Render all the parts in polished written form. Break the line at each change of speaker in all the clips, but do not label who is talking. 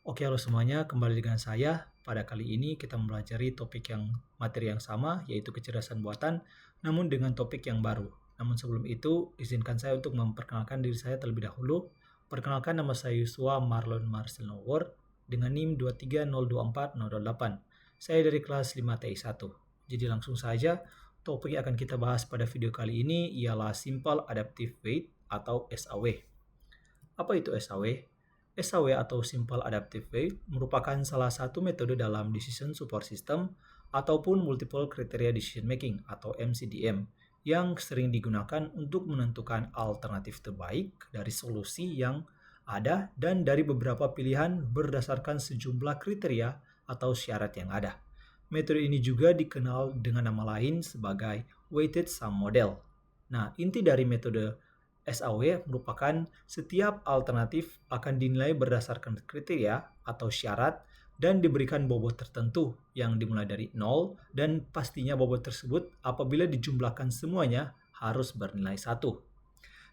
Oke, halo semuanya, kembali dengan saya. Pada kali ini kita mempelajari materi yang sama, yaitu kecerdasan buatan, namun dengan topik yang baru. Namun sebelum itu, izinkan saya untuk memperkenalkan diri saya terlebih dahulu. Perkenalkan, nama saya Yusua Marlon Marcel Nowor dengan NIM 2302408. Saya dari kelas 5TI1. Jadi langsung saja, topik yang akan kita bahas pada video kali ini ialah Simple Adaptive Wait atau SAW. Apa itu SAW? SAW atau Simple Adaptive Wait merupakan salah satu metode dalam Decision Support System ataupun Multiple Criteria Decision Making atau MCDM yang sering digunakan untuk menentukan alternatif terbaik dari solusi yang ada dan dari beberapa pilihan berdasarkan sejumlah kriteria atau syarat yang ada. Metode ini juga dikenal dengan nama lain sebagai Weighted Sum Model. Nah, inti dari metode SAW merupakan setiap alternatif akan dinilai berdasarkan kriteria atau syarat dan diberikan bobot tertentu yang dimulai dari 0 dan pastinya bobot tersebut apabila dijumlahkan semuanya harus bernilai 1.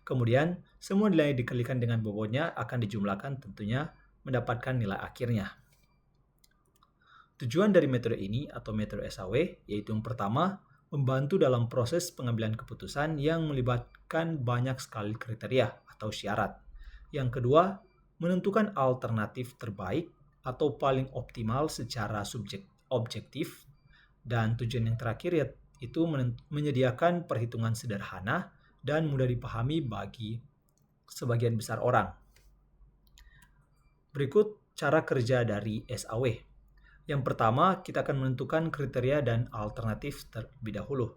Kemudian, semua nilai dikalikan dengan bobotnya akan dijumlahkan tentunya mendapatkan nilai akhirnya. Tujuan dari metode ini atau metode SAW yaitu yang pertama, membantu dalam proses pengambilan keputusan yang melibatkan banyak sekali kriteria atau syarat. Yang kedua, menentukan alternatif terbaik atau paling optimal secara objektif. Dan tujuan yang terakhir yaitu menyediakan perhitungan sederhana dan mudah dipahami bagi sebagian besar orang. Berikut cara kerja dari SAW. Yang pertama, kita akan menentukan kriteria dan alternatif terlebih dahulu.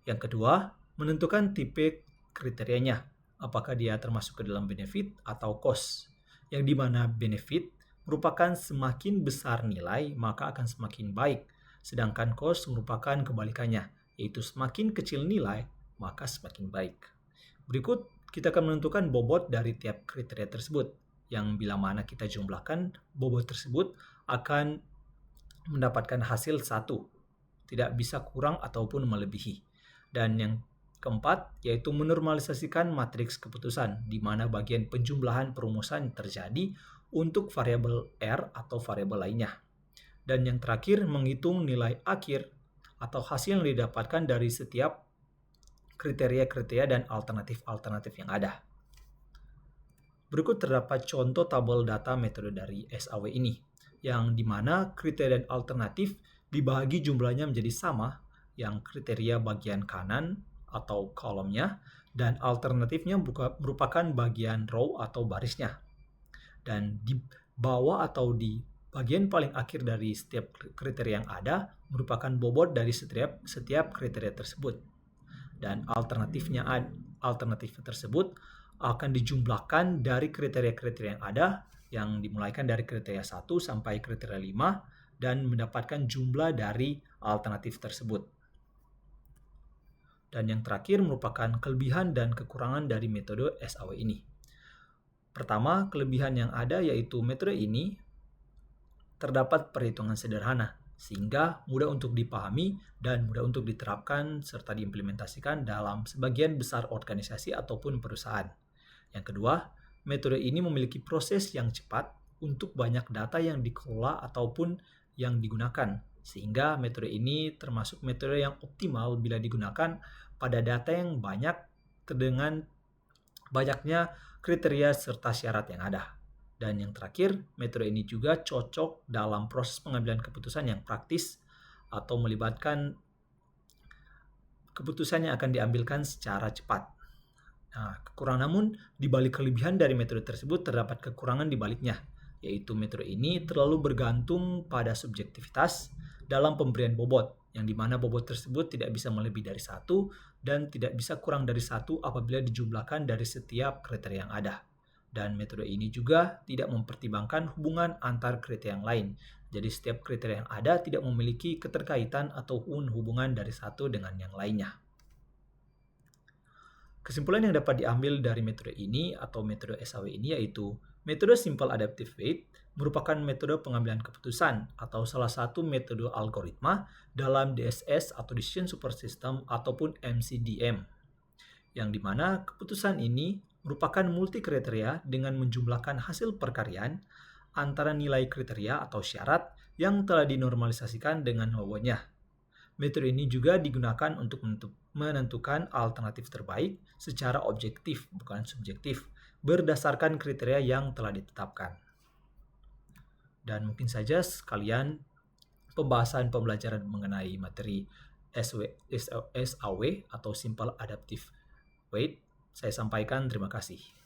Yang kedua, menentukan tipe kriterianya, apakah dia termasuk ke dalam benefit atau cost. Yang dimana benefit merupakan semakin besar nilai, maka akan semakin baik. Sedangkan cost merupakan kebalikannya, yaitu semakin kecil nilai, maka semakin baik. Berikut, kita akan menentukan bobot dari tiap kriteria tersebut, yang bila mana kita jumlahkan, bobot tersebut akan mendapatkan hasil 1, tidak bisa kurang ataupun melebihi. Dan yang keempat, yaitu menormalisasikan matriks keputusan, di mana bagian penjumlahan perumusan terjadi untuk variabel R atau variabel lainnya. Dan yang terakhir, menghitung nilai akhir atau hasil yang didapatkan dari setiap kriteria-kriteria dan alternatif-alternatif yang ada. Berikut terdapat contoh tabel data metode dari SAW ini, yang dimana kriteria dan alternatif dibagi jumlahnya menjadi sama, yang kriteria bagian kanan atau kolomnya, dan alternatifnya merupakan bagian row atau barisnya. Dan di bawah atau di bagian paling akhir dari setiap kriteria yang ada merupakan bobot dari setiap kriteria tersebut. Dan alternatif tersebut akan dijumlahkan dari kriteria-kriteria yang ada, yang dimulaikan dari kriteria 1 sampai kriteria 5 dan mendapatkan jumlah dari alternatif tersebut. Dan yang terakhir merupakan kelebihan dan kekurangan dari metode SAW ini. Pertama, kelebihan yang ada yaitu metode ini terdapat perhitungan sederhana, sehingga mudah untuk dipahami dan mudah untuk diterapkan serta diimplementasikan dalam sebagian besar organisasi ataupun perusahaan. Yang kedua, metode ini memiliki proses yang cepat untuk banyak data yang dikelola ataupun yang digunakan, sehingga metode ini termasuk metode yang optimal bila digunakan pada data yang banyak dengan banyaknya kriteria serta syarat yang ada. Dan yang terakhir, metode ini juga cocok dalam proses pengambilan keputusan yang praktis atau melibatkan keputusan yang akan diambilkan secara cepat. Nah, namun di balik kelebihan dari metode tersebut terdapat kekurangan di baliknya, yaitu metode ini terlalu bergantung pada subjektivitas dalam pemberian bobot, yang dimana bobot tersebut tidak bisa melebihi dari 1 dan tidak bisa kurang dari 1 apabila dijumlahkan dari setiap kriteria yang ada. Dan metode ini juga tidak mempertimbangkan hubungan antar kriteria yang lain. Jadi setiap kriteria yang ada tidak memiliki keterkaitan ataupun hubungan dari satu dengan yang lainnya. Kesimpulan yang dapat diambil dari metode ini atau metode SAW ini yaitu metode Simple Adaptive Wait merupakan metode pengambilan keputusan atau salah satu metode algoritma dalam DSS atau Decision Support System ataupun MCDM, yang dimana keputusan ini merupakan multi kriteria dengan menjumlahkan hasil perkaryaan antara nilai kriteria atau syarat yang telah dinormalisasikan dengan wawonnya. Metode ini juga digunakan untuk menentukan alternatif terbaik secara objektif, bukan subjektif, berdasarkan kriteria yang telah ditetapkan. Dan mungkin saja sekalian pembahasan pembelajaran mengenai materi SAW atau Simple Adaptive Weight saya sampaikan. Terima kasih.